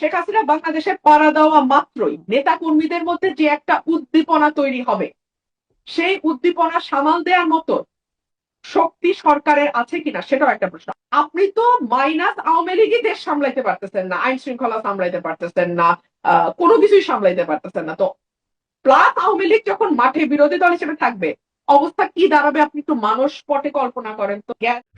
শেখ হাসিনা বাংলাদেশে পাড়া দেওয়া মাত্রই নেতা কর্মীদের মধ্যে যে একটা উদ্দীপনা তৈরি হবে, সেই উদ্দীপনা সামাল দেওয়ার মতো শক্তি সরকারের আছে কিনা সেটাও একটা প্রশ্ন। আপনি তো মাইনাস আওয়ামী লীগই দেশ সামলাইতে পারতেছেন না, আইন শৃঙ্খলা সামলাইতে পারতেছেন না, কোনো কিছুই সামলাইতে পারতেছেন না। তো প্লাস আওয়ামী লীগ যখন মাঠে বিরোধী দল হিসেবে থাকবে, অবস্থা কি দাঁড়াবে আপনি একটু মানুষ পটে কল্পনা করেন তো।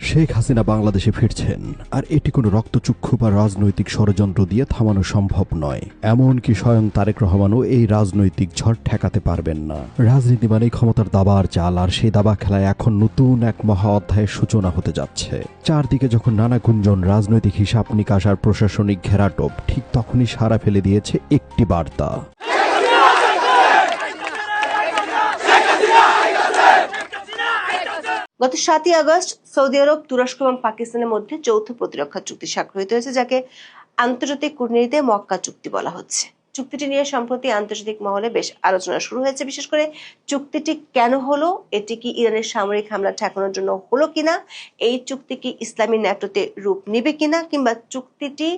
শেখ হাসিনা বাংলাদেশে ফিরছেন, আর এটি কোনো রক্তচক্ষু বা রাজনৈতিক ষড়যন্ত্র দিয়ে থামানো সম্ভব নয়। এমনকি স্বয়ং তারেক রহমানও এই রাজনৈতিক ঝড় ঠেকাতে পারবেন না। রাজনীতি মানে ক্ষমতার দাবার চাল, আর সেই দাবা খেলায় এখন নতুন এক মহা অধ্যায়ের সূচনা হতে যাচ্ছে। চারদিকে যখন নানা গুঞ্জন, রাজনৈতিক হিসাব নিকাশ আর প্রশাসনিক ঘেরাটোপ, ঠিক তখনই সাড়া ফেলে দিয়েছে একটি বার্তা। গত 7ই আগস্ট সৌদি আরব, তুরস্ক এবং পাকিস্তানের মধ্যে যৌথ প্রতিরক্ষা চুক্তি স্বাক্ষরিত হয়েছে, যাকে আন্তর্জাতিক কূটনীতিতে মক্কা চুক্তি বলা হচ্ছে। চুক্তিটি নিয়ে সম্প্রতি আন্তর্জাতিক মহলে বেশ আলোচনা শুরু হয়েছে। বিশেষ করে চুক্তিটি কেন হলো, এটি কি ইরানের সামরিক হামলা ঠেকানোর জন্য হলো কিনা, এই চুক্তি কি ইসলামী ন্যাটোতে রূপ নেবে কিনা, কিংবা চুক্তিটি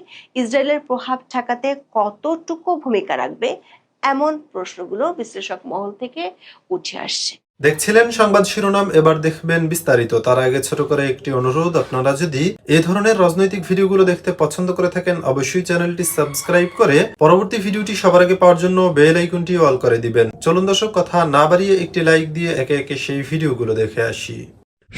ইসরায়েলের প্রভাব ঠেকাতে কতটুকু ভূমিকা রাখবে, এমন প্রশ্নগুলো বিশ্লেষক মহল থেকে উঠে আসছে। দেখছিলেন সংবাদ শিরোনাম, এবার দেখবেন বিস্তারিত। তার আগে ছোট করে একটি অনুরোধ, আপনারা যদি এই ধরনের রাজনৈতিক ভিডিওগুলো দেখতে পছন্দ করে থাকেন, অবশ্যই চ্যানেলটি সাবস্ক্রাইব করে পরবর্তী ভিডিওটি সবার আগে পাওয়ার জন্য বেল আইকনটি অল করে দিবেন। চলুন দর্শক, কথা না বাড়িয়ে একটি লাইক দিয়ে একে একে সেই ভিডিওগুলো দেখে আসি।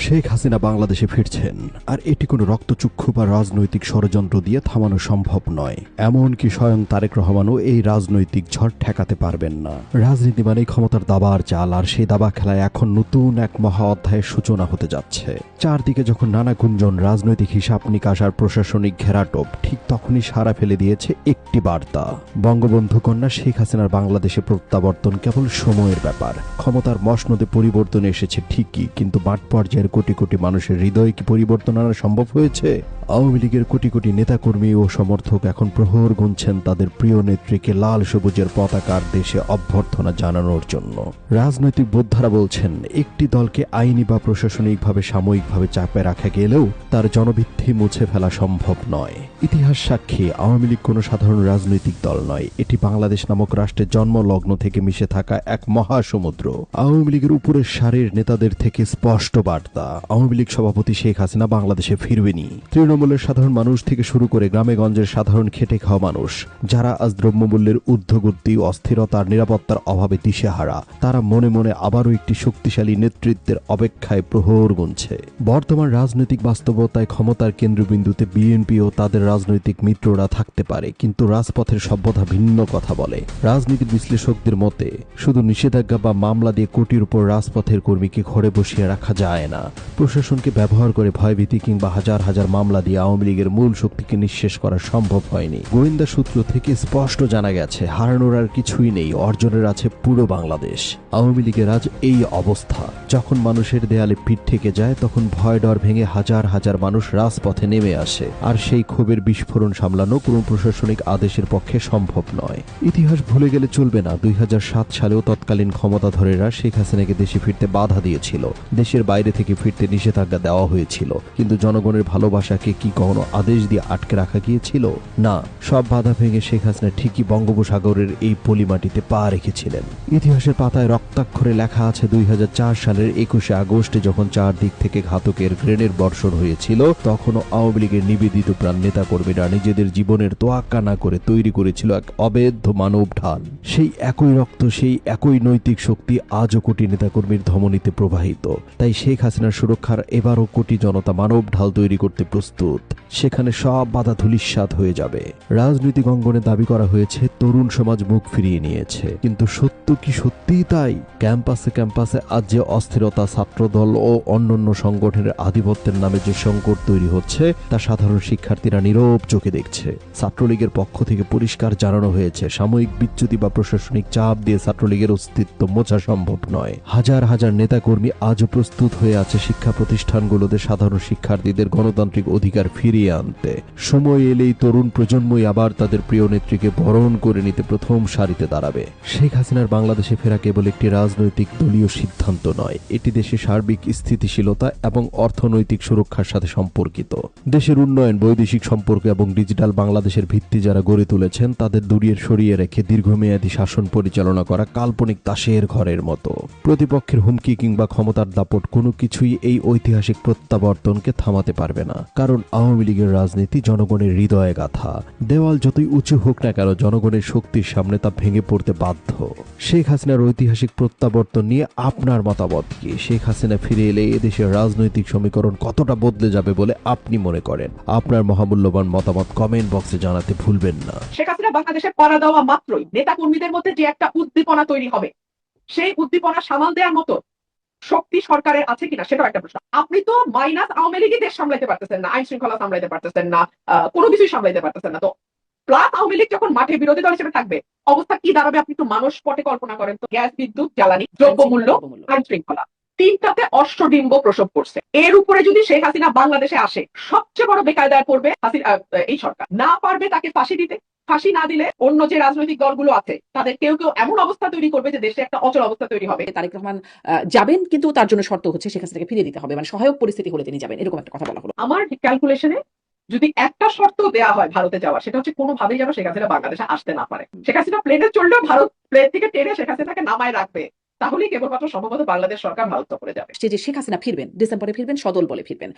শেখ হাসিনা বাংলাদেশে ফিরছেন, আর এটি কোনো রক্তচক্ষু বা রাজনৈতিক ষড়যন্ত্র দিয়ে থামানো সম্ভব নয়। এমনকি স্বয়ং তারেক রহমানও এই রাজনৈতিক ঝড় ঠেকাতে পারবেন না। রাজনীতি মানে ক্ষমতার দাবার চাল, আর সেই দাবা খেলায় এখন নতুন এক মহা অধ্যায়ের সূচনা হতে যাচ্ছে। চারদিকে যখন নানা গুঞ্জন, রাজনৈতিক হিসাব নিকাশ আর প্রশাসনিক ঘেরাটোপ, ঠিক তখনই সাড়া ফেলে দিয়েছে একটি বার্তা। বঙ্গবন্ধু কন্যা শেখ হাসিনার বাংলাদেশে প্রত্যাবর্তন কেবল সময়ের ব্যাপার। ক্ষমতার মসনদে পরিবর্তন এসেছে ঠিকই, কিন্তু মাঠ পর্যায়ে কোটি কোটি মানুষের হৃদয়ে কি পরিবর্তন আনা সম্ভব হয়েছে? আওয়ামী লীগের কোটি কোটি নেতাকর্মী ও সমর্থক এখন প্রহর গুনছেন তাদের প্রিয় নেত্রীকে লাল সবুজের পতাকার দেশে অভ্যর্থনা জানানোর জন্য। রাজনৈতিক বোদ্ধারা বলছেন, একটি দলকে আইনি বা প্রশাসনিকভাবে সাময়িকভাবে চাপে রাখা গেলেও তার জনভিত্তি মুছে ফেলা সম্ভব নয়। ইতিহাস সাক্ষী, আওয়ামী লীগ কোনো সাধারণ রাজনৈতিক দল নয়। এটি বাংলাদেশ নামক রাষ্ট্রের জন্মলগ্ন থেকে মিশে থাকা এক মহাসমুদ্র। আওয়ামী লীগের উপরের সারির নেতাদের থেকে স্পষ্ট বার্তা, আওয়ামী লীগ সভাপতি শেখ হাসিনা বাংলাদেশে ফিরবেনি। তৃণমূলের সাধারণ মানুষ থেকে শুরু করে গ্রামে গঞ্জের সাধারণ খেটে খাওয়া মানুষ, যারা আজ দ্রব্যমূল্যের ঊর্ধ্বগতি, অস্থিরতার, নিরাপত্তার অভাবে দিশেহারা, তারা মনে মনে আবারও একটি শক্তিশালী নেতৃত্বের অপেক্ষায় প্রহর গুনছে। বর্তমান রাজনৈতিক বাস্তবতায় ক্ষমতার কেন্দ্রবিন্দুতে বিএনপি ও তাদের রাজনৈতিক মিত্ররা থাকতে পারে, কিন্তু রাজপথের সভ্যতা ভিন্ন কথা বলে। রাজনীতির বিশ্লেষকদের মতে শুধু নিষেধাজ্ঞা বা মামলা দিয়ে কোটির উপর রাজপথের কর্মীকে ঘরে বসিয়ে রাখা যায় না। প্রশাসনকে ব্যবহার করে ভয়ভীতি কিংবা হাজার হাজার মামলা দিয়ে আওয়ামী লীগের মূল শক্তিকে নিঃশেষ করা সম্ভব হয়নি। গোয়েন্দা সূত্র থেকে স্পষ্ট জানা গেছে, হারানোর আর কিছুই নেই, অর্জনের আছে পুরো বাংলাদেশ। আওয়ামী লীগের আজ এই অবস্থা। যখন মানুষের দেয়ালে পিঠ থেকে যায়, তখন ভয় ডর ভেঙে হাজার হাজার মানুষ রাজপথে নেমে আসে, আর সেই ক্ষোভের বিস্ফোরণ সামলানো কোনো প্রশাসনিক আদেশের পক্ষে সম্ভব নয়। ইতিহাস ভুলে গেলে চলবে না, 2007 সালেও তৎকালীন ক্ষমতাধরেরা শেখ হাসিনাকে দেশে ফিরতে বাধা দিয়েছিল। দেশের বাইরে থেকে ফিরতে নিষেধাজ্ঞা দেওয়া হয়েছিল, কিন্তু জনগণের ভালোবাসাকে কি কখনো আদেশ দিয়ে আটকে রাখা গিয়েছিল? না, সব বাধা ভেঙে শেখ হাসিনা ঠিকই বঙ্গোপসাগরের এই পলিমাটিতে পা রেখেছিলেন। ইতিহাসের পাতায় রক্তাক্ষরে লেখা আছে, 2004 সালের 21শে আগস্টে যখন চারদিক থেকে ঘাতকের গ্রেনেড বর্ষণ হয়েছিল, তখনও আওয়ামী লীগের নিবেদিত প্রাণ নেতাকর্মীরা নিজেদের জীবনের তোয়াক্কা না করে তৈরি করেছিল এক অবেধ্য মানব ঢাল। সেই একই রক্ত, সেই একই নৈতিক শক্তি আজও কোটি নেতাকর্মীর ধমনীতে প্রবাহিত। তাই শেখ হাসিনার সুরক্ষার এবারও কোটি জনতা মানব ঢাল তৈরি করতে প্রস্তুত। সেখানে সব বাধা ধূলিসাৎ হয়ে যাবে। রাজনৈতিক অঙ্গনে দাবি করা হয়েছে তরুণ সমাজ মুখ ফিরিয়ে নিয়েছে, কিন্তু সত্য কি সত্যিই তাই? ক্যাম্পাসে ক্যাম্পাসে আজ যে অস্থিরতা, ছাত্রদল ও অন্যান্য সংগঠনের আধিপত্যের নামে যে সংকট তৈরি হচ্ছে, তা সাধারণ শিক্ষার্থীরা নীরব চোখে দেখছে। ছাত্রলীগের পক্ষ থেকে পরিষ্কার জানানো হয়েছে, সাময়িক বিচ্যুতি বা প্রশাসনিক চাপ দিয়ে ছাত্রলীগের অস্তিত্ব মোছা সম্ভব নয়। হাজার হাজার নেতাকর্মী আজও প্রস্তুত হয়ে আছে আছে শিক্ষা প্রতিষ্ঠানগুলোতে সাধারণ শিক্ষার্থীদের গণতান্ত্রিক অধিকার ফিরিয়ে আনতে। সময় এলেই তরুণ প্রজন্মই আবার তাদের প্রিয় নেত্রীকে বরণ করে নিতে প্রথম সারিতে দাঁড়াবে। শেখ হাসিনার বাংলাদেশে ফেরা কেবল একটি রাজনৈতিক দলীয় সিদ্ধান্ত নয়, এটি দেশের সার্বিক স্থিতিশীলতা এবং অর্থনৈতিক সুরক্ষার সাথে সম্পর্কিত। দেশের উন্নয়ন, বৈদেশিক সম্পর্ক এবং ডিজিটাল বাংলাদেশের ভিত্তি যারা গড়ে তুলেছেন তাদের দূরে সরিয়ে রেখে দীর্ঘমেয়াদী শাসন পরিচালনা করা কাল্পনিক তাসের ঘরের মতো। প্রতিপক্ষের হুমকি কিংবা ক্ষমতার দাপট কোনো কিছুই এই ঐতিহাসিক প্রত্যাবর্তনকে থামাতে পারবে না। কারণ আওয়ামী লীগের রাজনীতি জনগণের হৃদয়ে গাথা। দেওয়াল যতই উঁচু হোক না কেন, জনগণের শক্তির সামনে তা ভেঙে পড়তে বাধ্য। শেখ হাসিনার ঐতিহাসিক প্রত্যাবর্তন নিয়ে আপনার মতামত কি? শেখ হাসিনা ফিরে এলে এদেশের রাজনৈতিক সমীকরণ কতটা বদলে যাবে বলে আপনি মনে করেন? আপনার মহামূল্যবান মতামত কমেন্ট বক্সে জানাতে ভুলবেন না। শেখ হাসিনা বাংলাদেশে পাড়া দেওয়া মাত্রই নেতা কর্মীদের মধ্যে যে একটা উদ্দীপনা তৈরি হবে, সেই উদ্দীপনা সামাল দেওয়ার মতো শক্তি সরকারের আছে কিনা সেটাও একটা প্রশ্ন। আপনি তো মাইনাস আওয়ামী লীগই দেশ সামলাইতে পারতেছেন না, আইন শৃঙ্খলা সামলাইতে পারতেছেন না, কোনো কিছুই সামলাইতে পারতেছেন না। তো প্লাস আওয়ামী লীগ যখন মাঠে বিরোধী দল হিসেবে থাকবে, অবস্থা কি দাঁড়াবে আপনি একটু মানুষ পটে কল্পনা করেন তো। গ্যাস, বিদ্যুৎ, জ্বালানি, দ্রব্যমূল্য, আইন শৃঙ্খলা, তিনটাতে অষ্টডিম্ব প্রসব করছে। এর উপরে যদি শেখ হাসিনা বাংলাদেশে আসে, সবচেয়ে বড় বেকায়দায় পড়বে এই সরকার। না পারবে তাকে ফাঁসি দিতে, ফাঁসি না দিলে অন্য যে রাজনৈতিক দলগুলো আছে তাদের কেউ কেউ এমন অবস্থা তৈরি করবে যে দেশে একটা অচল অবস্থা তৈরি হবে। তারেক রহমান যাবেন, কিন্তু তার জন্য শর্ত হচ্ছে শেখ হাসিনাকে ফিরিয়ে দিতে হবে, মানে সহায়ক পরিস্থিতি হলে তিনি যাবেন, এরকম একটা কথা বলা হলো। আমার ক্যালকুলেশনে যদি একটা শর্ত দেওয়া হয় ভারতে যাওয়া, সেটা হচ্ছে কোনোভাবেই যেন শেখ হাসিনা বাংলাদেশে আসতে না পারে। শেখ হাসিনা প্লেনে চললেও ভারত প্লেন থেকে টেনে শেখ হাসিনাকে নামায় রাখবে, তাহলেই কেবলমাত্র সম্ভবত বাংলাদেশ সরকার ভারত সফরে যাবে। যে শেখ হাসিনা ফিরবেন, ডিসেম্বরে ফিরবেন, সদল বলে ফিরবেন।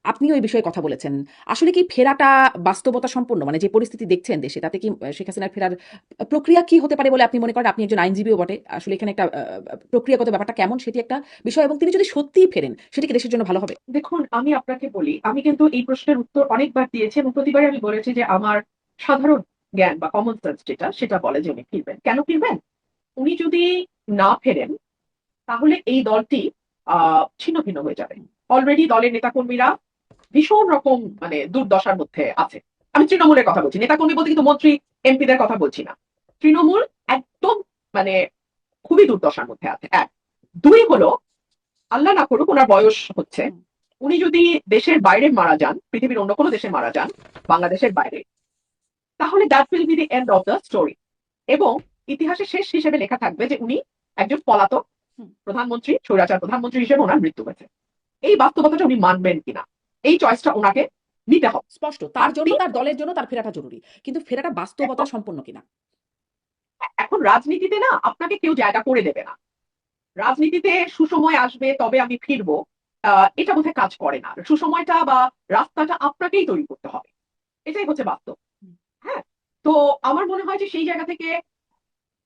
আপনিও এই বিষয়ে কথা বলেছেন। আসলে কি ফেরাটা বাস্তবতা সম্পন্ন, মানে যে পরিস্থিতি দেখছেন দেশে, তাতে কি শেখ হাসিনার ফেরার প্রক্রিয়া কি হতে পারে বলে আপনি মনে করেন? আপনি একজন আইনজীবীও বটে, আসলে এখানে একটা প্রক্রিয়াগত ব্যাপারটা কেমন সেটি একটা বিষয়, এবং তিনি যদি সত্যিই ফেরেন সেটি কি দেশের জন্য ভালো হবে? দেখুন, আমি আপনাকে বলি, আমি কিন্তু এই প্রশ্নের উত্তর অনেকবার দিয়েছি এবং প্রতিবারই আমি বলেছি যে আমার সাধারণ জ্ঞান বা কমন সেন্স সেটা বলে যে উনি ফিরবেন। কেন ফিরবেন? উনি যদি না ফেরেন তাহলে এই দলটি ছিন্ন ভিন্ন হয়ে যাবে। অলরেডি দলের নেতাকর্মীরা ভীষণ রকম মানে দুর্দশার মধ্যে আছে। আমি তৃণমূলের কথা বলছি, নেতাকর্মী বলতে কিন্তু মন্ত্রী এমপিদের কথা বলছি না। তৃণমূল একদম মানে খুবই দুর্দশার মধ্যে আছে। এক, দুই হলো, আল্লাহ না করুক ওনার বয়স হচ্ছে, উনি যদি দেশের বাইরে মারা যান, পৃথিবীর অন্য কোনো দেশে মারা যান, বাংলাদেশের বাইরে, তাহলে that will be the end of the story. এবং ইতিহাসে শেষ হিসেবে লেখা থাকবে যে উনি একজন পলাতক প্রধানমন্ত্রী, স্বৈরাচার প্রধানমন্ত্রী হিসেবে ওনার মৃত্যু হয়েছে। এই বাস্তবতাটা উনি মানবেন কিনা, এই চয়েসটা ওনাকে নিতে হবে। স্পষ্ট তার জন্য, তার দলের জন্য তার ফেরাটা জরুরি, কিন্তু ফেরাটা বাস্তবতা সম্পন্ন কিনা। এখন রাজনীতিতে না আপনাকে কেউ জায়গা করে দেবে না। রাজনীতিতে সুসময় আসবে তবে আমি ফিরবো, এটা বোধহয় কাজ করে না। সুসময়টা বা রাস্তাটা আপনাকেই তৈরি করতে হবে, এটাই হচ্ছে বাস্তব। হ্যাঁ, তো আমার মনে হয় যে সেই জায়গা থেকে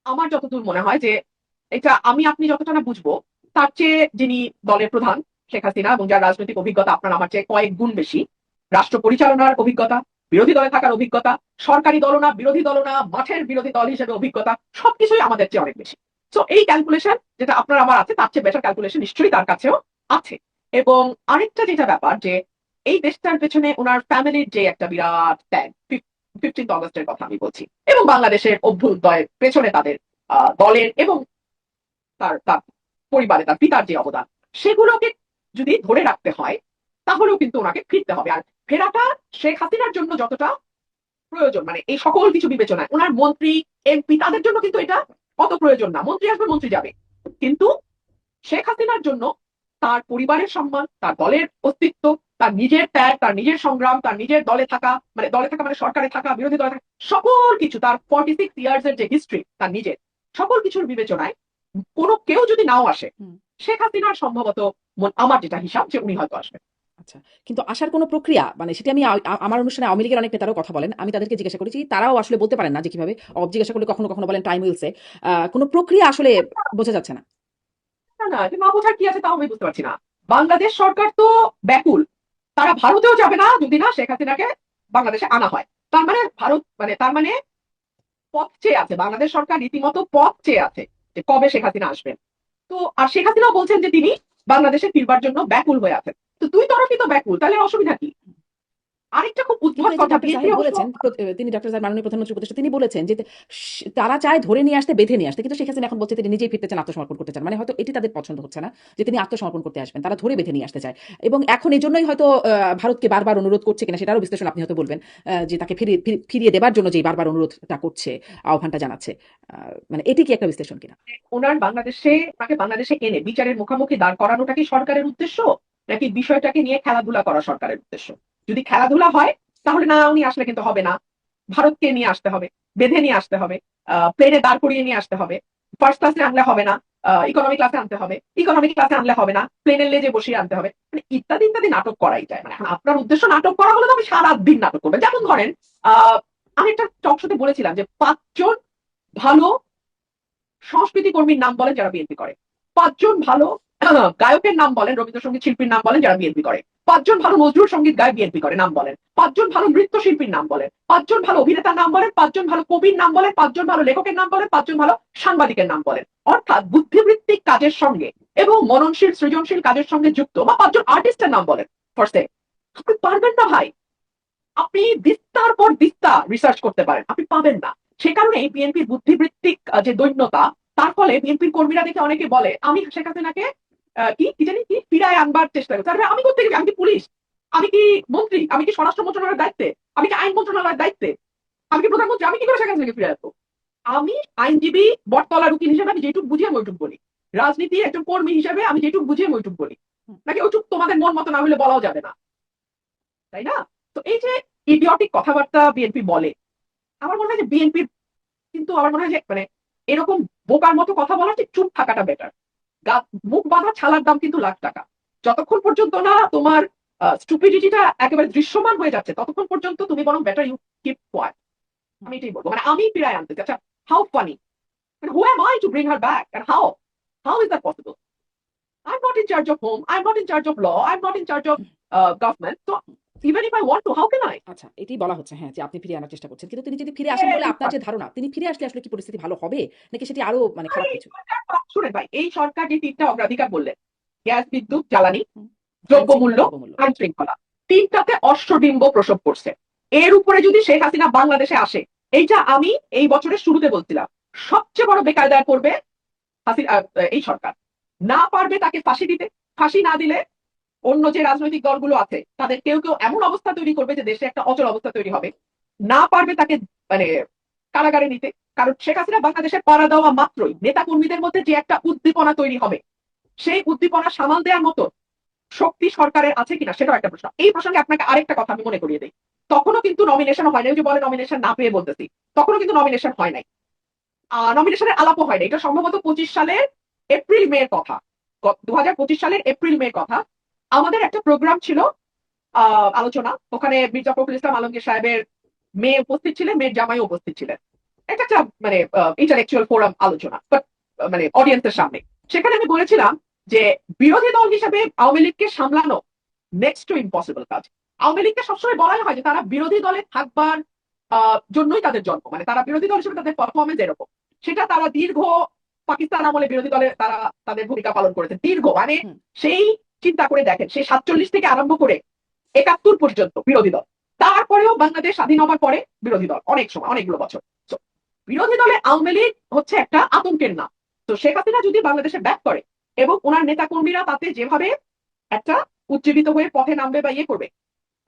আমার যতদূর মনে হয় যে এটা আমি আপনি যতটা না বুঝবো, তার চেয়ে যিনি দলের প্রধান শেখ হাসিনা এবং যার রাজনৈতিক অভিজ্ঞতা আপনার আমার চেয়ে কয়েক গুণ বেশি, রাষ্ট্র পরিচালনার অভিজ্ঞতা, বিরোধী দলে থাকার অভিজ্ঞতা, সরকারি দল না, বিরোধী দল না, মাঠের বিরোধী দল হিসেবে অভিজ্ঞতা, সবকিছুই আমাদের চেয়ে অনেক বেশি। তো এই ক্যালকুলেশন যেটা আপনার আমার আছে, তার চেয়ে বেটার ক্যালকুলেশন নিশ্চয়ই তার কাছেও আছে। এবং আরেকটা যেটা ব্যাপার, যে এই দেশটার পেছনে ওনার ফ্যামিলির যে একটা বিরাট ত্যাগ, 15 অগস্টের কথা আমি বলছি, এবং বাংলাদেশের অভ্যুদয়ের পেছনে তাদের দলের এবং তার পরিবারে তার পিতার যে অবদান, সেগুলোকে যদি ধরে রাখতে হয় তাহলেও কিন্তু ওনাকে ফিরতে হবে। আর ফেরাটা শেখ হাসিনার জন্য যতটা প্রয়োজন, মানে এই সকল কিছু বিবেচনায়, ওনার মন্ত্রী এমপি তাদের জন্য কিন্তু এটা অত প্রয়োজন না। মন্ত্রী আসবে, মন্ত্রী যাবে, কিন্তু শেখ হাসিনার জন্য তার পরিবারের সম্মান, তার দলের অস্তিত্ব, তার নিজের ত্যাগ, তার নিজের সংগ্রাম, তার নিজের দলে থাকা মানে সরকারে থাকা, বিরোধী দলে থাকা, সকল কিছু, তার 46 ইয়ার্স এর যে হিস্ট্রি, তার নিজের সকল কিছুর বিবেচনায় কোনো কেউ যদি নাও আসে, শেখ হাসিনার সম্ভবত আমার যেটা হিসাব যে উনি হয়তো আসবেন। আচ্ছা, কিন্তু আসার কোনো প্রক্রিয়া, মানে সেটা আমি আমার অনুষ্ঠানে আওয়ামী লীগের অনেক নেতারাও কথা বলেন, আমি তাদেরকে জিজ্ঞাসা করেছি, তারাও আসলে বলতে পারেন না যে কিভাবে। জিজ্ঞাসা করলে কখনো কখনো বলেন টাইম উইলসে, কোনো প্রক্রিয়া আসলে বোঝা যাচ্ছে না। না, না বোঝার কি আছে তাও আমি বুঝতে পারছি না। বাংলাদেশ সরকার তো ব্যাকুল, তারা ভারতেও যাবে না যদি না শেখ হাসিনাকে বাংলাদেশে আনা হয়। তার মানে ভারত তার মানে পথ চেয়ে আছে, বাংলাদেশ সরকার রীতিমতো পথ চেয়ে আছে যে কবে শেখ হাসিনা আসবেন। তো আর শেখ হাসিনাও বলছেন যে তিনি বাংলাদেশে ফিরবার জন্য ব্যাকুল হয়ে আছেন। তো দুই তরফই তো ব্যাকুল, তাহলে অসুবিধা কি? আরেকটা খুব কিন্তু উদ্ভট এই যে কথা, ডক্টর বিএনপি সাহেব অবশ্য বলেছেন, তিনি ডক্টর সাহেব মাননীয় প্রধানমন্ত্রী উপদেষ্টা তিনি বলেছেন যে তারা চায় ধরে নিয়ে আসতে, বেঁধে নিয়ে আসতে, কিন্তু শেখ হাসিনা এখন বলছে তিনি নিজেই ফিরতে চান, আত্মসমর্পণ করতে চান। মানে হয়তো এটি তাদের পছন্দ হচ্ছে না যে তিনি আত্মসমর্পণ করতে আসবেন, তারা ধরে বেঁধে নিয়ে আসতে চায়। এবং এখন এই জন্যই হয়তো ভারতকে বারবার অনুরোধ করছে কিনা সেটারও বিশ্লেষণ আপনি হয়তো বলবেন, যে তাকে ফিরিয়ে দেবার জন্য যেই বারবার অনুরোধটা করছে, আহ্বানটা জানাচ্ছে, মানে এটি কি একটা বিশ্লেষণ কিনা? ওনার তাকে বাংলাদেশে এনে বিচারের মুখোমুখি দাঁড় করানোটা কি সরকারের উদ্দেশ্য, নাকি বিষয়টাকে নিয়ে খেলাধুলা করা সরকারের উদ্দেশ্য? যদি খেলাধুলা হয় তাহলে না, উনি আসলে কিন্তু হবে না, ভারতকে নিয়ে আসতে হবে, বেঁধে নিয়ে আসতে হবে, প্লেনে দাঁড় করিয়ে নিয়ে আসতে হবে, ফার্স্ট ক্লাসে আনলে হবে না, ইকোনমি ক্লাসে আনতে হবে, ইকোনমিক ক্লাসে আনলে হবে না, প্লেনের লেজে বসিয়ে আনতে হবে, মানে ইত্যাদি ইত্যাদি নাটক করাই যায়। মানে এখন আপনার উদ্দেশ্য নাটক করা হলে তো আমি সারাদিন নাটক করবেন। যেমন ধরেন, আমি একটা টক শোতে বলেছিলাম যে 5 জন ভালো সংস্কৃতি কর্মীর নাম বলেন যারা বিএনপি করে, 5 জন ভালো গায়কের নাম বলেন, রবীন্দ্রসঙ্গীত শিল্পীর নাম বলেন যারা বিএনপি করে, 5 জন ভালো নজরুল সঙ্গীত গায় বিএনপি করে নাম বলেন, 5 জন ভালো নৃত্যশিল্পীর নাম বলেন, 5 জন ভালো অভিনেতার নাম বলেন, 5 জন ভালো কবির নাম বলেন, 5 জন ভালো লেখকের নাম বলেন, 5 জন ভালো সাংবাদিকের নাম বলেন। অর্থাৎ বুদ্ধিবৃত্তিক কাজের সঙ্গে এবং মননশীল সৃজনশীল কাজের সঙ্গে যুক্ত বা 5 জন আর্টিস্টের নাম বলেন ফার্স্টে। আপনি পারবেন না ভাই, আপনি দিস্তার পর দিস্তা রিসার্চ করতে পারেন, আপনি পাবেন না। সে কারণে বিএনপির বুদ্ধিবৃত্তিক যে দৈন্যতা, তার ফলে বিএনপির কর্মীরা দেখে অনেকে বলে আমি শেখ হাসিনাকে কি কি জানি কি ফিরায় আনবার চেষ্টা করছি। আরে আমি করতে গেছি, আমি কি পুলিশ, আমি কি মন্ত্রী, আমি কি স্বরাষ্ট্র মন্ত্রণালয়ের দায়িত্বে, আমি কি আইন মন্ত্রণালয়ের দায়িত্বে, আমি কি প্রধানমন্ত্রী, আমি কি করে শেখ হাসিনাকে ফিরে আসবো? আমি আইনজীবী বটতলার উকিল হিসেবে আমি যেটুক বুঝি আমি ওইটুক বলি, রাজনীতি একজন কর্মী হিসেবে আমি যেটুক বুঝি আমি ওইটুক বলি, নাকি ওইটুক তোমাদের মন মতো না হলে বলাও যাবে না, তাই না? তো এই যে ইডিয়টিক কথাবার্তা বিএনপি বলে, আমার মনে হয় যে বিএনপির কিন্তু আমার মনে হয় যে মানে এরকম বোকার মতো কথা বলার চেয়ে চুপ থাকাটা বেটার। মুখ বাঁধা ছালার দাম কিন্তু লাখ টাকা। যতক্ষণ পর্যন্ত না তোমার স্টুপিডিটিটা একেবারে দৃশ্যমান হয়ে যাচ্ছে ততক্ষণ পর্যন্ত তুমি বরং বেটার ইউ কিপ কোয়াইট। আমি এটাই বলবো, মানে আমি ফিরায় আনতে চাই। আচ্ছা, হাউ ফানি, মানে who am I to bring her back end how is that possible? I'm not in charge of home, I'm not in charge of law, I'm not in charge of government, so even if I want to, how can I? আচ্ছা, এটাই বলা হচ্ছে, হ্যাঁ, যে আপনি ফিরিয়ে আনার চেষ্টা করছেন, কিন্তু তিনি যদি ফিরে আসেন বলে আপনার যে ধারণা, তিনি ফিরে আসলে আসলে কি পরিস্থিতি ভালো হবে, নাকি সেটি আরো মানে খারাপ কিছু? শুনেন ভাই, এই সরকার যে 3টা অগ্রাধিকার বললেন, গ্যাস, বিদ্যুৎ, জ্বালানি, হুম। দ্রব্যমূল্য, দ্রব্যমূল্য। আইন শৃঙ্খলা, 3টাতে অশ্বডিম্ব প্রসব করছে। এর উপরে যদি শেখ হাসিনা বাংলাদেশে আসে, এইটা আমি এই বছরের শুরুতে বলছিলাম, সবচেয়ে বড় বেকায়দায় পড়বে এই সরকার। না পারবে তাকে ফাঁসি দিতে, ফাঁসি না দিলে অন্য যে রাজনৈতিক দলগুলো আছে তাদের কেউ কেউ এমন অবস্থা তৈরি করবে যে দেশে একটা অচল অবস্থা তৈরি হবে। না পারবে তাকে মানে কারাগারে নিতে, কারণ শেখ হাসিনা বাংলাদেশে পাড়া দেওয়া মাত্রই নেতা কর্মীদের মধ্যে যে একটা উদ্দীপনা তৈরি হবে, সেই উদ্দীপনা সামাল দেওয়ার মতো শক্তি সরকারের আছে কিনা সেটাও একটা প্রশ্ন। এই প্রসঙ্গে আপনাকে আরেকটা কথা আমি মনে করিয়ে দিই, তখনও কিন্তু নমিনেশন হয় নাই। ওই যে বলে নমিনেশন না পেয়ে বলতেছি, তখনও কিন্তু নমিনেশন হয় নাই, নমিনেশনের আলাপও হয় নাই। এটা সম্ভবত 25 সালের এপ্রিল মের কথা, 2025 সালের এপ্রিল মের কথা। আমাদের একটা প্রোগ্রাম ছিল, আলোচনা, ওখানে মির্জা ফখরুল ইসলাম আলমগীর সাহেবের মেয়ে উপস্থিত ছিলেন, মেয়ের জামাই উপস্থিত ছিলেন। এটা একটা মানে ইন্টালেকচুয়াল ফোরাম আলোচনা, বাট মানে অডিয়েন্সের সামনে। সেখানে আমি বলেছিলাম যে বিরোধী দল হিসেবে আওয়ামী লীগকে সামলানো নেক্সট টু ইম্পসিবল কাজ। আওয়ামী লীগকে সবসময় বলাই হয় যে তারা বিরোধী দলে থাকবার জন্যই তাদের জন্ম, মানে তারা বিরোধী দল হিসেবে তাদের পারফরমেন্স এরকম। সেটা তারা দীর্ঘ পাকিস্তান আমলে বিরোধী দলে তারা তাদের ভূমিকা পালন করেছে দীর্ঘ, মানে হুম। সেই চিন্তা করে দেখেন, সেই 47 থেকে আরম্ভ করে 71 পর্যন্ত বিরোধী দল, তারপরেও বাংলাদেশ স্বাধীন হবার পরে বিরোধী দল অনেক সময়, অনেকগুলো বছর। So, বিরোধী দলে আওয়ামী লীগ হচ্ছে একটা আতঙ্কের নাম। তো শেখ হাসিনা যদি বাংলাদেশে ব্যাক করে এবং ওনার নেতা কর্মীরা তাতে যেভাবে একটা উজ্জীবিত হয়ে পথে নামবে বা ইয়ে করবে,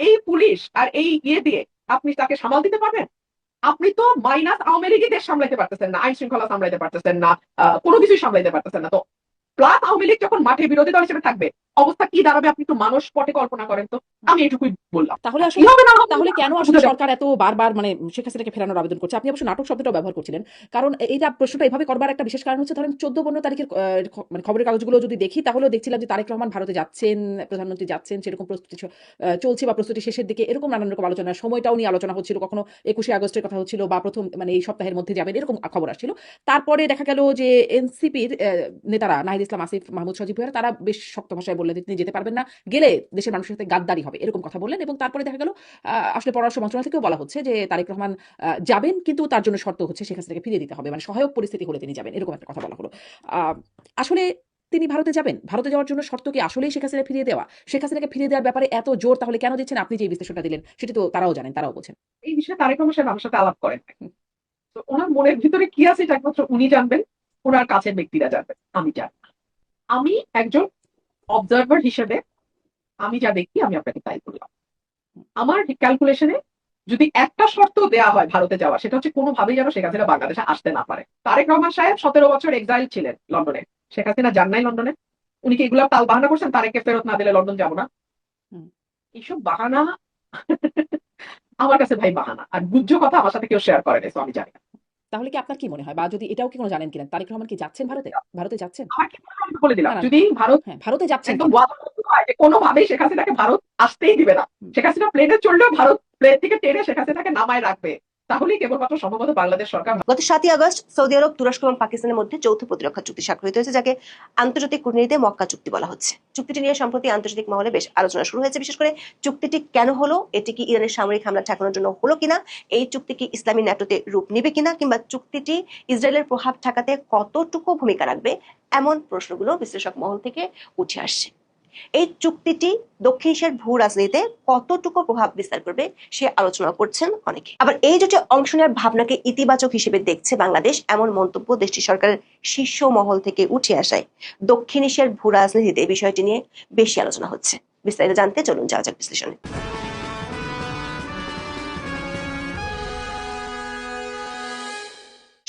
এই পুলিশ আর এই ইয়ে দিয়ে আপনি তাকে সামাল দিতে পারবেন? আপনি তো মাইনাস আওয়ামী লীগই দেশ সামলাইতে পারতেছেন না, আইন শৃঙ্খলা সামলাইতে পারতেছেন না, কোনো কিছুই সামলাইতে পারতেছেন না। তো প্লাস আওয়ামী লীগ যখন মাঠে বিরোধী দল হিসেবে থাকবে, অবস্থা কি দাঁড়াবে আপনি একটু মানুষ পটে কল্পনা করেন তো। আমি এটুকুই বললাম। তাহলে কি আসলে হবে না হবে তাহলে কেন আসলে বুঝে যাবে। সরকার এত বারবার মানে শেখ হাসিনাকে ফেরানোর আবেদন করছে? আপনি অবশ্য নাটক শব্দটাও ব্যবহার করছিলেন, কারণ এইটা প্রশ্নটা এভাবে করবার একটা বিশেষ কারণ হচ্ছে, ধরেন 14-15 তারিখের মানে খবরের কাগজগুলো যদি দেখি, তাহলেও দেখছিলাম যে তারেক রহমান ভারতে যাচ্ছেন, প্রধানমন্ত্রী যাচ্ছেন, সেরকম প্রস্তুতি চলছে বা প্রস্তুতি শেষের দিকে, এরকম নানান রকম আলোচনা, সময়টাও নিয়ে আলোচনা হচ্ছিল, কখনো 21শে আগস্টের কথা হচ্ছিল বা প্রথম মানে এই সপ্তাহের মধ্যে যাবেন, এরকম খবর আসছিল। তারপরে দেখা গেল যে এনসিপির নেতারা নাহিদ ইসলাম আসিফ, মাহমুদ সজীব ভুঁইয়া তারা বেশ শক্ত ভাষায় বললেন যে তিনি যেতে পারবেন না, গেলে দেশের মানুষের সাথে গাদ্দারি হবে, এরকম কথা বললেন। এবং তারপরে দেখা গেল আসলে পররাষ্ট্র মন্ত্রণালয় থেকেও বলা হচ্ছে যে তারেক রহমান যাবেন, কিন্তু তার জন্য শর্ত হচ্ছে শেখ হাসিনাকে ফিরিয়ে দিতে হবে, মানে সহায়ক পরিস্থিতি হলে তিনি যাবেন, এরকম একটা কথা বলা হলো। আসলে তিনি ভারতে যাবেন? ভারতে যাওয়ার জন্য শর্ত কি আসলেই শেখ হাসিনা ফিরিয়ে দেওয়া? শেখ হাসিনাকে ফিরিয়ে দেওয়ার ব্যাপারে এত জোর তাহলে কেন দিচ্ছেন? আপনি যে বিশ্লেষণটা দিলেন সেটি তো তারাও জানেন, তারাও বোঝেন। এই বিষয়ে তারেক রহমান সাহেব আমার সাথে আলাপ করেন নাই। তো ওনার মনের ভিতরে কি আছে এটা একমাত্র উনি জানবেন, ওনার কাছের ব্যক্তিরা জানবেন, আমি জানি না। আমি একজন অবজারভার হিসেবে আমি যা দেখি আমি আপনাকে তাই বললাম। আমার ক্যালকুলেশনে যদি একটা শর্ত দেওয়া হয় ভারতে যাওয়া, সেটা হচ্ছে কোনোভাবেই যেন শেখ হাসিনা বাংলাদেশে আসতে না পারে। তারেক রহমান সাহেব 17 বছর এক্সাইল ছিলেন লন্ডনে, শেখ হাসিনা যান নাই লন্ডনে। উনি কি এগুলো তাল বাহানা করছেন তারেককে ফেরত না দিলে লন্ডন যাবো না? হুম। এইসব বাহানা আমার কাছে ভাই বাহানা, আর গুজ্জ কথা আমার সাথে কেউ শেয়ার করে নাই, তো আমি জানি না। তাহলে কি আপনার কি মনে হয়, বা যদি এটাও কি কোনো জানেন কিনা, তারেক রহমান কি যাচ্ছেন ভারতে? ভারতে যাচ্ছেন? আমার কি মনে হয় আমি বলে দিলাম, না, না। যদি ভারত হ্যাঁ, ভারতে যাচ্ছেন একদম কিনা? ওয়াদা করতে হয় যে কোনোভাবেই শেখ হাসিনাকে ভারত আসতেই দিবে না, হুম। শেখ হাসিনা প্লেনে চললেও ভারত প্লেন থেকে টেনে শেখ হাসিনাকে নামায় রাখবে, তাহলেই কেবলমাত্র সম্ভবত বাংলাদেশ সরকার। গত 7ই আগস্ট সৌদি আরব, তুরস্ক এবং পাকিস্তানের মধ্যে যৌথ প্রতিরক্ষা চুক্তি স্বাক্ষরিত হয়েছে, যাকে আন্তর্জাতিক কূটনীতিতে মক্কা চুক্তি বলা হচ্ছে। চুক্তিটি নিয়ে সম্প্রতি আন্তর্জাতিক মহলে বেশ আলোচনা শুরু হয়েছে। বিশেষ করে চুক্তিটি কেন হলো, এটি কি ইরানের সামরিক হামলা ঠেকানোর জন্য হলো কিনা, এই চুক্তি কি ইসলামী ন্যাটোতে রূপ নেবে কিনা, কিংবা চুক্তিটি ইসরায়েলের প্রভাব ঠেকাতে কতটুকু ভূমিকা রাখবে, এমন প্রশ্নগুলো বিশ্লেষক মহল থেকে উঠে আসছে। এই চুক্তিটি দক্ষিণ এশিয়ার ভূ রাজনীতিতে কতটুকু প্রভাব বিস্তার করবে সে আলোচনা করছেন অনেকে। আবার এই জোটে অংশ নেওয়ার ভাবনাকে ইতিবাচক হিসেবে দেখছে বাংলাদেশ, এমন মন্তব্য দেশটির সরকারের শীর্ষ মহল থেকে উঠে আসায় দক্ষিণ এশিয়ার ভূ রাজনীতিতে বিষয়টি নিয়ে বেশি আলোচনা হচ্ছে। বিস্তারিত জানতে চলুন যাওয়া যাক বিশ্লেষণে।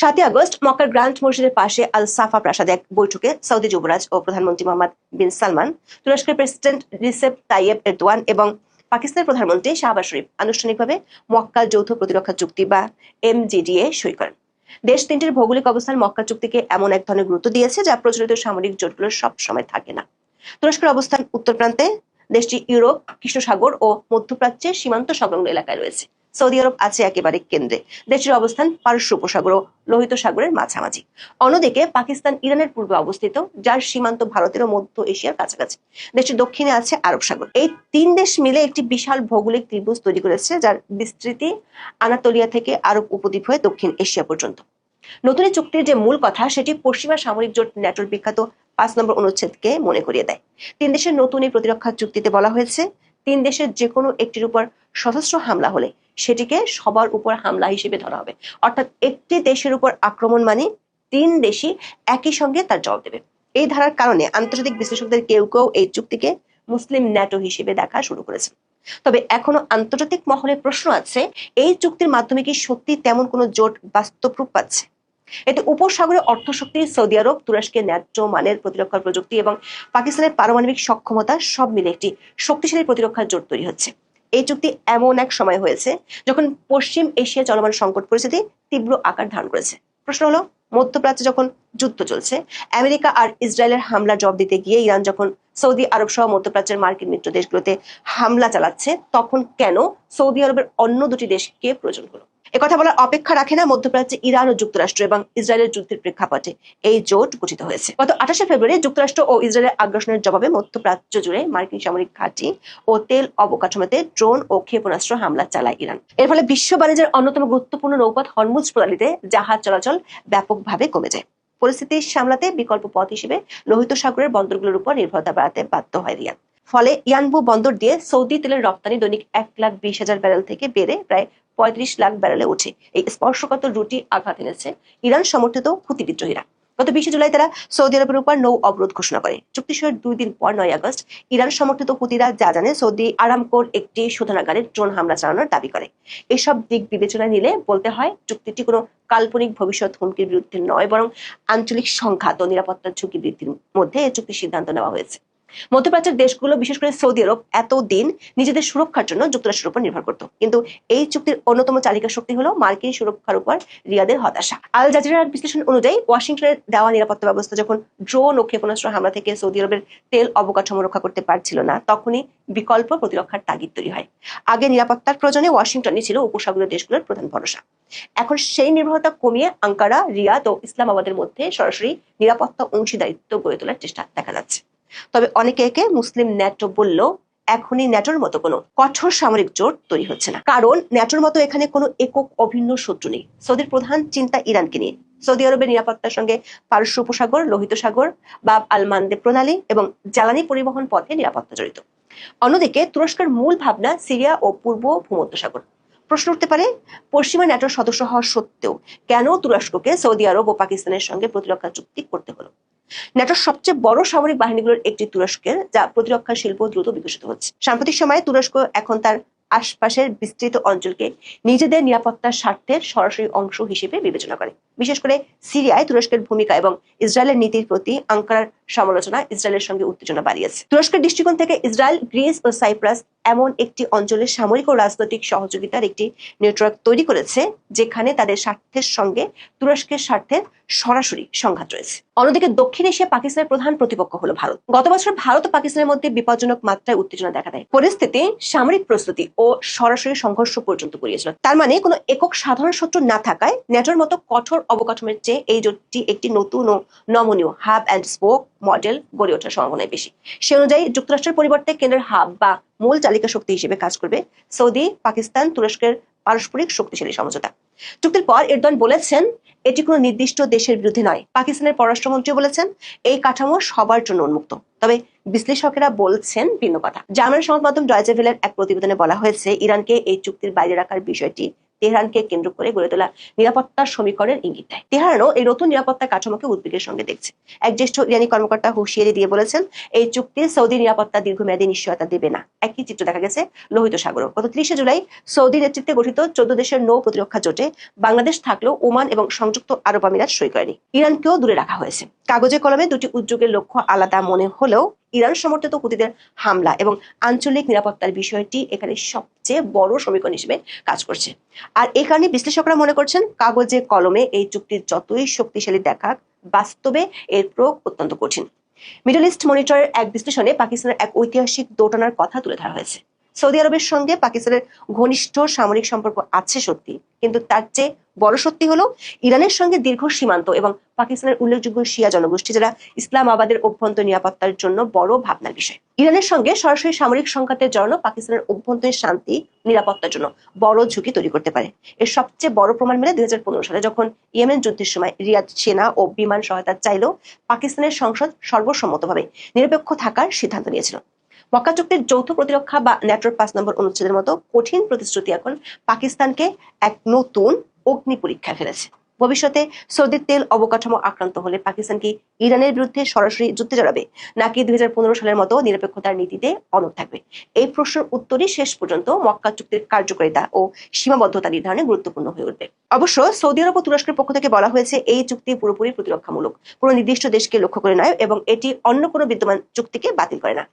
7ই আগস্ট মক্কার গ্র্যান্ড মসজিদের পাশে আল সাফা প্রাসাদে এক বৈঠকে সৌদি যুবরাজ ও প্রধানমন্ত্রী মোহাম্মদ বিন সালমান, তুরস্কের প্রেসিডেন্ট রিসেপ তাইয়েব এরদোয়ান এবং পাকিস্তানের প্রধানমন্ত্রী শাহবাজ শরীফ আনুষ্ঠানিকভাবে মক্কা যৌথ প্রতিরক্ষা চুক্তি বা MJDA সই করেন। দেশ তিনটির ভৌগোলিক অবস্থান মক্কা চুক্তিকে এমন এক ধরনের গুরুত্ব দিয়েছে যা প্রচলিত সামরিক জোটগুলোর সব সময় থাকে না। তুরস্কের অবস্থান উত্তর প্রান্তে, দেশটি ইউরোপ, কৃষ্ণ সাগর ও মধ্যপ্রাচ্যের সীমান্ত সংলগ্ন এলাকায় রয়েছে। সৌদি আরব আছে একেবারে কেন্দ্রে। দেশটির অবস্থান পারস্য উপসাগর ও লোহিত সাগরের মাঝামাঝি। অন্যদিকে পাকিস্তান ইরানের পূর্বে অবস্থিত, যার সীমান্ত ভারতের ও মধ্য এশিয়ার কাছাকাছি। দেশটির দক্ষিণে আছে আরব সাগর। এই তিন দেশ মিলে একটি বিশাল ভৌগোলিক ত্রিভুজ তৈরি করেছে, যার বিস্তৃতি আনাতোলিয়া থেকে আরব উপদ্বীপ হয়ে দক্ষিণ এশিয়া পর্যন্ত। নতুন এই চুক্তির যে মূল কথা, সেটি পশ্চিমা সামরিক জোট ন্যাটোর বিখ্যাত 5 নম্বর অনুচ্ছেদকে মনে করিয়ে দেয়। তিন দেশের নতুন এই প্রতিরক্ষা চুক্তিতে বলা হয়েছে, তিন দেশের যে কোনো একটির উপর সশস্ত্র হামলা হলে সেটিকে সবার উপর হামলা হিসেবে ধরা হবে। অর্থাৎ একটি দেশের উপর আক্রমণ মানে তিন দেশই একই সঙ্গে তার জবাব দেবে। এই ধারার কারণে আন্তর্জাতিক বিশ্লেষকদের কেউ কেউ এই চুক্তিকে মুসলিম ন্যাটো হিসেবে দেখা শুরু করেছে। তবে এখনো আন্তর্জাতিক মহলে প্রশ্ন আছে, এই চুক্তির মাধ্যমে কি সত্যি তেমন কোনো জোট বাস্তব রূপ পাচ্ছে? এতে উপসাগরে অর্থশক্তি, সৌদি আরব, তুরস্কের ন্যায্য মানের প্রতিরক্ষা প্রযুক্তি এবং পাকিস্তানের পারমাণবিক সক্ষমতা সব মিলে একটি শক্তিশালী প্রতিরক্ষা জোট তৈরি হচ্ছে। এই চুক্তি এমন এক সময় হয়েছে যখন পশ্চিম এশিয়া চলমান সংকট পরিস্থিতি তীব্র আকার ধারণ করেছে। প্রশ্ন হলো, মধ্যপ্রাচ্যে যখন যুদ্ধ চলছে, আমেরিকা আর ইসরায়েলের হামলা জবাব দিতে গিয়ে ইরান যখন সৌদি আরব সহ মধ্যপ্রাচ্যের মার্কিন মিত্র দেশগুলোতে হামলা চালাচ্ছে, তখন কেন সৌদি আরবের অন্য দুটি দেশকে প্রয়োজন হলো? একথা বলার অপেক্ষা রাখে না মধ্যপ্রাচ্যে ইরান ও যুক্তরাষ্ট্র এবং ইসরায়েলের যুদ্ধের প্রেক্ষাপটে এই জোট গঠিত হয়েছে। গত 28শে ফেব্রুয়ারি যুক্তরাষ্ট্র ও ইসরায়েলের আগ্রাসনের জবাবে মধ্যপ্রাচ্য জুড়ে মার্কিন সামরিক ঘাঁটি ও তেল অবকাঠামোতে ড্রোন ও ক্ষেপণাস্ত্র হামলা চালায় ইরান। এর ফলে বিশ্ব বাণিজ্যের অন্যতম গুরুত্বপূর্ণ নৌপথ হরমুজ প্রণালীতে জাহাজ চলাচল ব্যাপকভাবে কমে যায়। পরিস্থিতি সামলাতে বিকল্প পথ হিসেবে লোহিত সাগরের বন্দরগুলোর উপর নির্ভরতা বাড়াতে বাধ্য হয় রিয়াদ। ফলে ইয়ানবু বন্দর দিয়ে সৌদি তেলের রপ্তানি দৈনিক 1,20,000 ব্যারেল থেকে বেড়ে প্রায় 35 লাখ ব্যারেলে ওঠে। এই স্পর্শকাতর রুটি আঘাত এনেছে ইরান সমর্থিত হুতি বিদ্রোহীরা। গত 20 জুলাই তারা সৌদি আরবের উপর নৌ অবরোধ ঘোষণা করে। চুক্তি সইয়ের 2 দিন পর 9 আগস্ট ইরান সমর্থিত হুতিরা যা জানে সৌদি আরামকোর একটি শোধনাগারে ড্রোন হামলা চালানোর দাবি করে। এসব দিক বিবেচনায় নিলে বলতে হয়, চুক্তিটি কোনো কাল্পনিক ভবিষ্যৎ হুমকির বিরুদ্ধে নয়, বরং আঞ্চলিক সংঘাত ও নিরাপত্তার ঝুঁকি বৃদ্ধির মধ্যে এই চুক্তির সিদ্ধান্ত নেওয়া হয়েছে। মধ্যপ্রাচ্যের দেশগুলো, বিশেষ করে সৌদি আরব, এতদিন নিজেদের সুরক্ষার জন্য যুক্তরাষ্ট্রের উপর নির্ভর করত, কিন্তু এই চুক্তির অন্যতম চালিকা শক্তি হলো মার্কিন সুরক্ষার উপর রিয়াদের হতাশা। আল জাজিরার বিশ্লেষণ অনুযায়ী ওয়াশিংটনের দেওয়া নিরাপত্তা ব্যবস্থা যখন ড্রোন ও ক্ষেপণাস্ত্র হামলা থেকে সৌদি আরবের তেল অবকাঠামো রক্ষা করতে পারছিল না, তখনই বিকল্প প্রতিরক্ষার তাগিদ তৈরি হয়। আগে নিরাপত্তার প্রয়োজনে ওয়াশিংটনই ছিল উপসাগরীয় দেশগুলোর প্রধান ভরসা। এখন সেই নির্ভরতা কমিয়ে আঙ্কারা, রিয়াদ ও ইসলামাবাদের মধ্যে সরাসরি নিরাপত্তা অংশীদারিত্ব গড়ে তোলার চেষ্টা দেখা যাচ্ছে। তবে অনেকে একে মুসলিম ন্যাটো বললেও এখনই ন্যাটোর মতো কোনো কঠোর সামরিক জোট তৈরি হচ্ছে না, কারণ ন্যাটোর মতো এখানে কোনো একক অভিন্ন শত্রু নেই। সৌদির প্রধান চিন্তা ইরানকে নিয়ে। সৌদি আরবের নিরাপত্তার সঙ্গে পারস্য উপসাগর, লোহিত সাগর, বাব আল মানদেব প্রণালী এবং জ্বালানি পরিবহন পথে নিরাপত্তা জড়িত। অন্যদিকে তুরস্কের মূল ভাবনা সিরিয়া ও পূর্ব ভূমধ্যসাগর। প্রশ্ন উঠতে পারে, পশ্চিমা ন্যাটোর সদস্য হওয়া সত্ত্বেও কেন তুরস্ককে সৌদি আরব ও পাকিস্তানের সঙ্গে প্রতিরক্ষা চুক্তি করতে হলো? ন্যাটোর সবচেয়ে বড় সামরিক বাহিনীগুলোর একটি তুরস্কের, যা প্রতিরক্ষা শিল্প দ্রুত বিকশিত হচ্ছে। সাম্প্রতিক সময়ে তুরস্ক এখন তার আশপাশের বিস্তৃত অঞ্চলকে নিজেদের নিরাপত্তার স্বার্থের সরাসরি অংশ হিসেবে বিবেচনা করে। বিশেষ করে সিরিয়ায় তুরস্কের ভূমিকা এবং ইসরায়েলের নীতির প্রতি আঙ্কারার সমালোচনা ইসরায়েলের সঙ্গে উত্তেজনা বাড়িয়েছে। তুরস্কের দৃষ্টিকোণ থেকে ইসরায়েল, গ্রিস ও সাইপ্রাস এমন একটি অঞ্চলের সামরিক ও রাজনৈতিক সহযোগিতার একটি নেটওয়ার্ক তৈরি করেছে যেখানে তাদের স্বার্থের সঙ্গে তুরস্কের স্বার্থের সরাসরি সংঘাত রয়েছে। অন্যদিকে দক্ষিণ এশিয়া পাকিস্তানের প্রধান প্রতিপক্ষ হলো ভারত। গত বছর ভারত ও পাকিস্তানের মধ্যে বিপজ্জনক মাত্রায় উত্তেজনা দেখা দেয়। পরিস্থিতি সামরিক প্রস্তুতি ও সরাসরি সংঘর্ষ পর্যন্ত গড়িয়েছিল। তার মানে কোনো একক সাধারণ শত্রু না থাকায় ন্যাটোর মতো কঠোর অবকাঠামোর চেয়ে এই জোটটি একটি নতুন ও নমনীয় হাব অ্যান্ড স্পোক মডেল গড়ে ওঠার সম্ভাবনায় বেশি। সে অনুযায়ী যুক্তরাষ্ট্রের পরিবর্তে কেন্দ্রের হাব বা মূল চালিকা শক্তি হিসেবে কাজ করবে সৌদি, পাকিস্তান, তুরস্কের পারস্পরিক শক্তিশালী সমঝোতা। চুক্তির পর এরদোয়ান বলেছেন এটি কোনো নির্দিষ্ট দেশের বিরুদ্ধে নয়। পাকিস্তানের পররাষ্ট্রমন্ত্রী বলেছেন এই কাঠামো সবার জন্য উন্মুক্ত। তবে বিশ্লেষকেরা বলছেন ভিন্ন কথা। জার্মান সংবাদ মাধ্যম ডয়েচে ভেলের এক প্রতিবেদনে বলা হয়েছে ইরানকে এই চুক্তির বাইরে রাখার বিষয়টি তেহরানকে কেন্দ্র করে গড়ে তোলা নিরাপত্তার সমীকরণের ইঙ্গিত দেয়। তেহরানও এই নতুন নিরাপত্তা কাঠামোকে উদ্বেগের সঙ্গে দেখছে। এক জ্যেষ্ঠ ইরানি কর্মকর্তা হুঁশিয়ারি দিয়ে বলেছেন এই চুক্তি সৌদি নিরাপত্তা দীর্ঘমেয়াদী নিশ্চয়তা দেবে না। একই চিত্র দেখা গেছে লোহিত সাগরও। গত 30 জুলাই সৌদি নেতৃত্বে গঠিত 14 দেশের নৌ প্রতিরক্ষা জোটে বাংলাদেশ থাকলেও ওমান এবং সংযুক্ত আরব আমিরাত সই করেনি। ইরানকেও দূরে রাখা হয়েছে। কাগজে কলমে দুটি উদ্যোগের লক্ষ্য আলাদা মনে হলেও ইরান সমর্থিত হুতিদের হামলা এবং আঞ্চলিক নিরাপত্তার বিষয়টি এখানে সবচেয়ে বড় সমীকরণ হিসেবে কাজ করছে। আর এই কারণে বিশ্লেষকরা মনে করছেন কাগজে কলমে এই চুক্তির যতই শক্তিশালী দেখাক, বাস্তবে এর প্রয়োগ অত্যন্ত কঠিন। মিডল ইস্ট মনিটরের এক বিশ্লেষণে পাকিস্তানের এক ঐতিহাসিক দোটানার কথা তুলে ধরা হয়েছে। সৌদি আরবের সঙ্গে পাকিস্তানের ঘনিষ্ঠ সামরিক সম্পর্ক আছে সত্যি, কিন্তু তার চেয়ে বড় সত্যি হলো ইরানের সঙ্গে দীর্ঘ সীমান্ত এবং পাকিস্তানের উল্লেখযোগ্য শিয়া জনগোষ্ঠী যারা ইসলামাবাদের অভ্যন্তরীণ নিরাপত্তার জন্য বড় ভাবনার বিষয়। ইরানের সঙ্গে সরাসরি সামরিক সংঘাতে জড়ানো পাকিস্তানের অভ্যন্তরীণ শান্তি নিরাপত্তার জন্য বড় ঝুঁকি তৈরি করতে পারে। এর সবচেয়ে বড় প্রমাণ মেলে 2015 সালে যখন ইয়েমেন যুদ্ধের সময় রিয়াদ সেনা ও বিমান সহায়তা চাইলেও পাকিস্তানের সংসদ সর্বসম্মতভাবে নিরপেক্ষ থাকার সিদ্ধান্ত নিয়েছিল। মক্কা চুক্তির যৌথ প্রতিরক্ষা বা ন্যাটোর 5 নম্বর অনুচ্ছেদের মতো কঠিন প্রতিশ্রুতি এখন পাকিস্তানকে এক নতুন অগ্নি পরীক্ষা ফেলেছে। ভবিষ্যতে সৌদির তেল অবকাঠামো আক্রান্ত হলে পাকিস্তান কি ইরানের বিরুদ্ধে সরাসরি যুদ্ধে জড়াবে, নাকি 2015 সালের মতো নিরপেক্ষতার নীতিতে অনড় থাকবে? এই প্রশ্নের উত্তরই শেষ পর্যন্ত মক্কা চুক্তির কার্যকারিতা ও সীমাবদ্ধতা নির্ধারণে গুরুত্বপূর্ণ হয়ে উঠবে। অবশ্য সৌদি আরব ও তুরস্কের পক্ষ থেকে বলা হয়েছে এই চুক্তি পুরোপুরি প্রতিরক্ষামূলক, কোনো নির্দিষ্ট দেশকে লক্ষ্য করে নয় এবং এটি অন্য কোনো বিদ্যমান চুক্তিকে বাতিল করে না।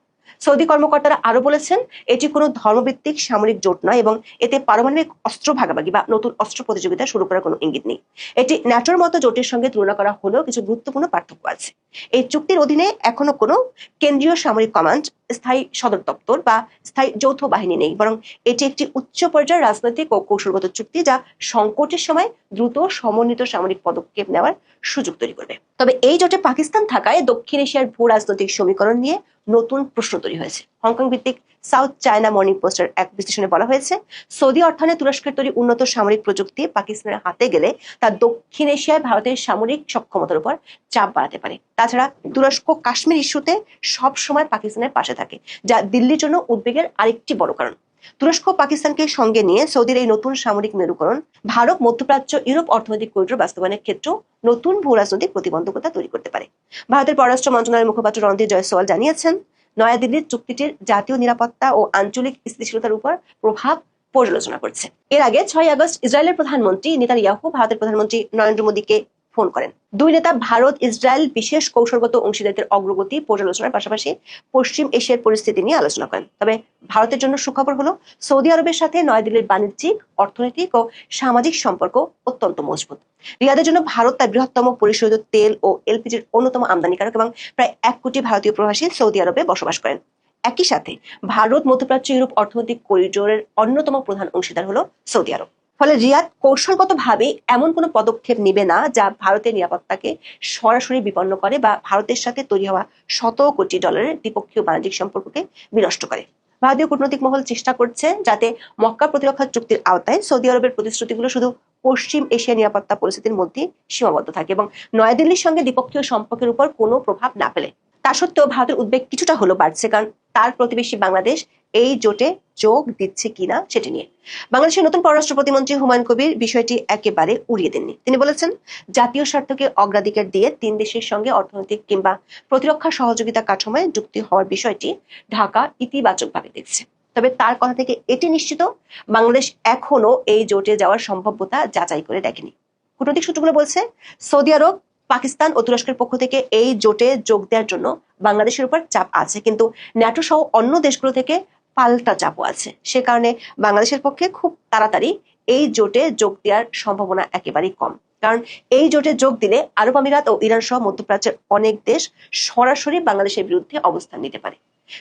সৌদি কর্মকর্তারা আরো বলেছেন এটি কোনো ধর্মভিত্তিক সামরিক জোট নয় এবং এতে পারমাণবিক অস্ত্র ভাগাভাগি বা নতুন অস্ত্র প্রতিযোগিতা শুরু করার কোনো ইঙ্গিত নেই। এটি ন্যাটোর মতো জোটের সঙ্গে তুলনা করা হলেও কিছু গুরুত্বপূর্ণ পার্থক্য আছে। এই চুক্তির অধীনে এখনো কোনো কেন্দ্রীয় সামরিক কমান্ড, স্থায়ী সদর দপ্তর বা স্থায়ী যৌথ বাহিনী নেই, বরং এটি একটি উচ্চ পর্যায়ের রাজনৈতিক ও কৌশলগত চুক্তি যা সংকটের সময় দ্রুত সমন্বিত সামরিক পদক্ষেপ নেওয়ার সুযোগ তৈরি করবে। তবে এই জোটে পাকিস্তান থাকায় দক্ষিণ এশিয়ার ভূ রাজনৈতিক সমীকরণ নিয়ে নতুন প্রশ্ন তৈরি হয়েছে। হংকং ভিত্তিক সাউথ চায়না মর্নিং পোস্টের এক বিশ্লেষণে বলা হয়েছে সৌদি অর্থায়নে তুরস্কের তৈরি উন্নত সামরিক প্রযুক্তি পাকিস্তানের হাতে গেলে তা দক্ষিণ এশিয়ায় ভারতের সামরিক সক্ষমতার উপর চাপ বাড়াতে পারে। তাছাড়া তুরস্ক কাশ্মীর ইস্যুতে সব সময় পাকিস্তানের পাশে থাকে, যা দিল্লির জন্য উদ্বেগের আরেকটি বড় কারণ। তুরস্ক পাকিস্তানকে সঙ্গে নিয়ে সৌদির এই নতুন সামরিক মেরুকরণ ভারত, মধ্যপ্রাচ্য, ইউরোপ অর্থনৈতিক করিডোর বাস্তবায়নের ক্ষেত্রেও নতুন ভূ রাজনৈতিক প্রতিবন্ধকতা তৈরি করতে পারে। ভারতের পররাষ্ট্র মন্ত্রণালয়ের মুখপাত্র রণধীর জয়সওয়াল জানিয়েছেন নয়াদিল্লির চুক্তিটির জাতীয় নিরাপত্তা ও আঞ্চলিক স্থিতিশীলতার উপর প্রভাব পর্যালোচনা করছে। এর আগে 6 আগস্ট ইসরায়েলের প্রধানমন্ত্রী নেতানিয়াহু ভারতের প্রধানমন্ত্রী নরেন্দ্র মোদীকে ফোন করেন। দুই নেতা ভারত ইসরায়েল বিশেষ কৌশলগত অংশীদারিত্বের অগ্রগতি পর্যালোচনার পাশাপাশি পশ্চিম এশিয়ার পরিস্থিতি নিয়ে আলোচনা করেন। তবে ভারতের জন্য সুখবর হলো সৌদি আরবের সাথে নয়াদিল্লির বাণিজ্যিক, অর্থনৈতিক ও সামাজিক সম্পর্ক অত্যন্ত মজবুত। রিয়াদের জন্য ভারত তার বৃহত্তম পরিশোধিত তেল ও এলপিজির অন্যতম আমদানিকারক এবং প্রায় 1 কোটি ভারতীয় প্রবাসী সৌদি আরবে বসবাস করেন। একই সাথে ভারত, মধ্যপ্রাচ্য, ইউরোপ অর্থনৈতিক করিডোরের অন্যতম প্রধান অংশীদার হলো সৌদি আরব। ফলে রিয়াদ কৌশলগতভাবে এমন কোনো পদক্ষেপ নেবে না যা ভারতের নিরাপত্তাকে সরাসরি বিপন্ন করে বা ভারতের সাথে তৈরি হওয়া শত কোটি ডলারের দ্বিপক্ষীয় বাণিজ্যিক সম্পর্ককে বিনষ্ট করে। ভারতীয় কূটনৈতিক মহল চেষ্টা করছে যাতে মক্কা প্রতিরক্ষা চুক্তির আওতায় সৌদি আরবের প্রতিশ্রুতিগুলো শুধু পশ্চিম এশিয়া নিরাপত্তা পরিস্থিতির মধ্যে সীমাবদ্ধ থাকে এবং নয়াদিল্লির সঙ্গে দ্বিপক্ষীয় সম্পর্কের উপর কোনো প্রভাব না ফেলে। তা সত্ত্বেও ভারতের উদ্বেগ কিছুটা হলো বাড়ছে, কারণ তার প্রতিবেশী বাংলাদেশ এই জোটে যোগ দিচ্ছে কিনা সেটি নিয়ে। বাংলাদেশের নতুন পররাষ্ট্র প্রতিমন্ত্রী হুমায়ুন কবির বিষয়টি একেবারে উড়িয়ে দেননি। তিনি বলেছেন, জাতীয় স্বার্থকে অগ্রাধিকার দিয়ে 3 দেশের সঙ্গে অর্থনৈতিক কিংবা প্রতিরক্ষা সহযোগিতা কাঠামোয় যুক্তি হওয়ার বিষয়টি ঢাকা ইতিবাচকভাবে দেখছে। তবে তার কথা থেকে এটি নিশ্চিত, বাংলাদেশ এখনো এই জোটে যাওয়ার সম্ভাব্যতা যাচাই করে দেখেনি। কূটনৈতিক সূত্রগুলো বলছে, সৌদি আরব, পাকিস্তান ও তুরস্কের পক্ষ থেকে এই জোটে যোগ দেওয়ার জন্য বাংলাদেশের উপর চাপ আছে, কিন্তু ন্যাটো সহ অন্য দেশগুলো থেকে পাল্টা চাপও আছে। সে কারণে বাংলাদেশের পক্ষে খুব তাড়াতাড়ি এই জোটে যোগ দেওয়ার সম্ভাবনা একেবারেই কম। কারণ এই জোটে যোগ দিলে আরব আমিরাত ও ইরান সহ মধ্যপ্রাচ্যের অনেক দেশ সরাসরি বাংলাদেশের বিরুদ্ধে অবস্থান নিতে পারে।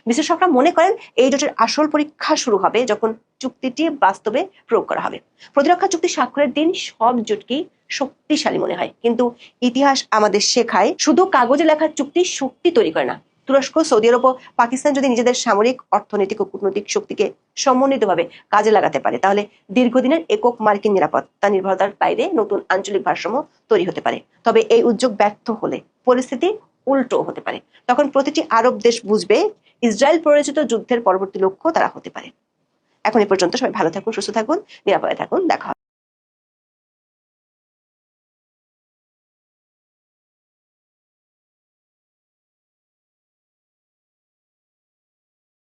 বিশ্লেষকরা মনে করেন, এই জোটের আসল পরীক্ষা শুরু হবে যখন চুক্তিটি বাস্তবে প্রয়োগ করা হবে। প্রতিরক্ষা চুক্তি স্বাক্ষরের দিন সব জোটকেই শক্তিশালী মনে হয়, কিন্তু ইতিহাস আমাদের শেখায় শুধু কাগজে লেখা চুক্তি শক্তি তৈরি করে না। তুরস্ক, সৌদি আরব ও পাকিস্তান যদি নিজেদের সামরিক, অর্থনৈতিক ও কূটনৈতিক শক্তিকে সমন্বিতভাবে কাজে লাগাতে পারে, তাহলে দীর্ঘদিনের একক মার্কিন নিরাপত্তা নির্ভরতার বাইরে নতুন আঞ্চলিক ভারসাম্য তৈরি হতে পারে। তবে এই উদ্যোগ ব্যর্থ হলে পরিস্থিতি উল্টো হতে পারে। তখন প্রতিটি আরব দেশ বুঝবে, ইসরায়েল প্ররোচিত যুদ্ধের পরবর্তী লক্ষ্য তারা হতে পারে। এখন এ পর্যন্ত সবাই ভালো থাকুন, সুস্থ থাকুন, নিরাপদে থাকুন। দেখা হবে।